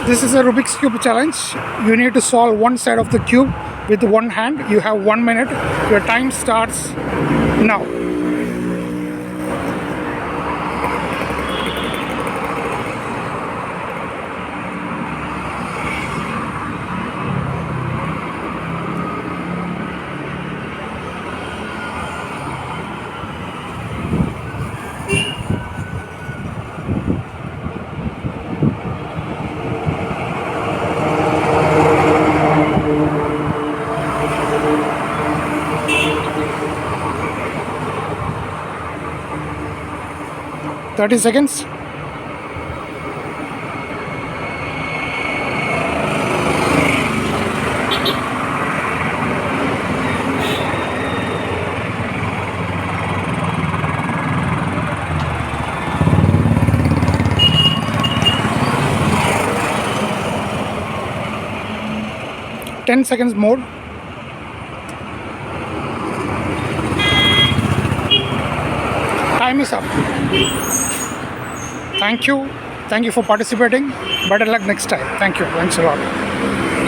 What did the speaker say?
This is a Rubik's Cube challenge. You need to solve one side of the cube with one hand. You have 1 minute. Your time starts now. Thirty seconds. Ten seconds more. Time is up. Thank you. Thank you for participating. Better luck next time. Thank you. Thanks a lot.